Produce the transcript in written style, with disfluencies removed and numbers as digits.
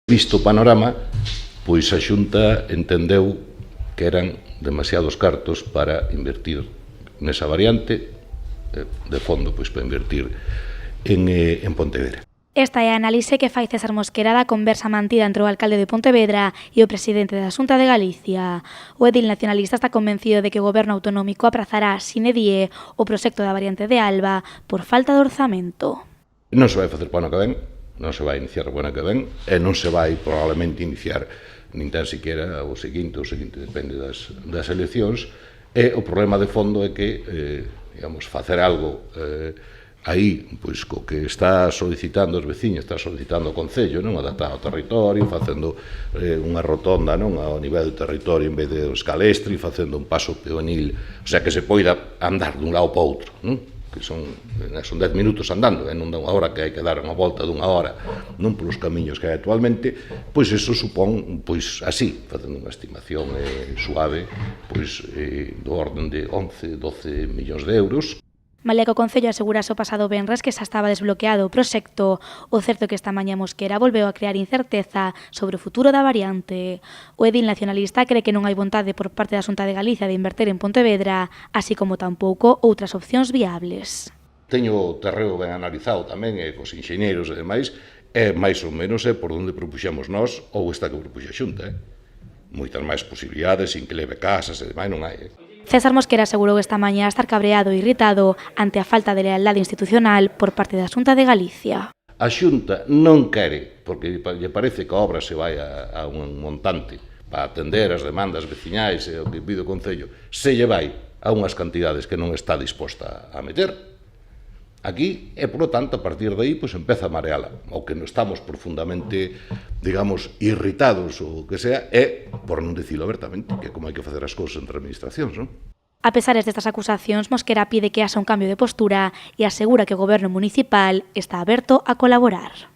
Visto o panorama, pois a Xunta entendeu que eran demasiados cartos para invertir nesa variante, de fondo, pois para invertir en Pontevedra. Esta é a análise que fai César Mosquera da conversa mantida entre o alcalde de Pontevedra e o presidente da Xunta de Galicia. O edil nacionalista está convencido de que o goberno autonómico aprazará sine die o proxecto da variante de Alba por falta de orzamento. Non se vai facer para o ano que ven, non se vai iniciar o ano que ven, e non se vai probablemente iniciar nin tan siquiera o seguinte depende das eleccións, e o problema de fondo é que, digamos, facer algo aí, pois, co que está solicitando os veciños, está solicitando o Concello, non, adaptar ao territorio, facendo unha rotonda, non, ao nivel do territorio en vez de escalestri, facendo un paso peonil, o sea, que se poida andar dun lado para outro, non? Que son 10 minutos andando, non dá unha hora que hai que dar unha volta dunha hora, non polos camiños que hai actualmente, pois eso supón, pois así, facendo unha estimación suave, pois do orden de 11-12 millóns de euros. Malia que o Concello asegurase o pasado venres que xa estaba desbloqueado o proxecto, o certo é que esta mañá Mosquera volveu a crear incerteza sobre o futuro da variante. O edil nacionalista cree que non hai vontade por parte da Xunta de Galicia de inverter en Pontevedra, así como tampouco outras opcións viables. Teño o terreo ben analizado tamén, cos enxeñeiros e demais, e máis ou menos é por onde propuxemos nós ou esta que propuxe a Xunta. Moitas máis posibilidades, sin que leve casas e demais, non hai. César Mosquera asegurou esta mañá estar cabreado e irritado ante a falta de lealdade institucional por parte da Xunta de Galicia. A Xunta non quere, porque lle parece que a obra se vai a un montante para atender as demandas veciñais e o que pide o Concello, se lle vai a unhas cantidades que non está disposta a meter. Aquí, e, polo tanto, a partir de aí, pois, empeza a mareala. O que non estamos profundamente, digamos, irritados ou o que sea, é, por non dicilo abertamente, que é como hai que facer as cousas entre administracións, non? A pesar destas acusacións, Mosquera pide que haxa un cambio de postura e asegura que o goberno municipal está aberto a colaborar.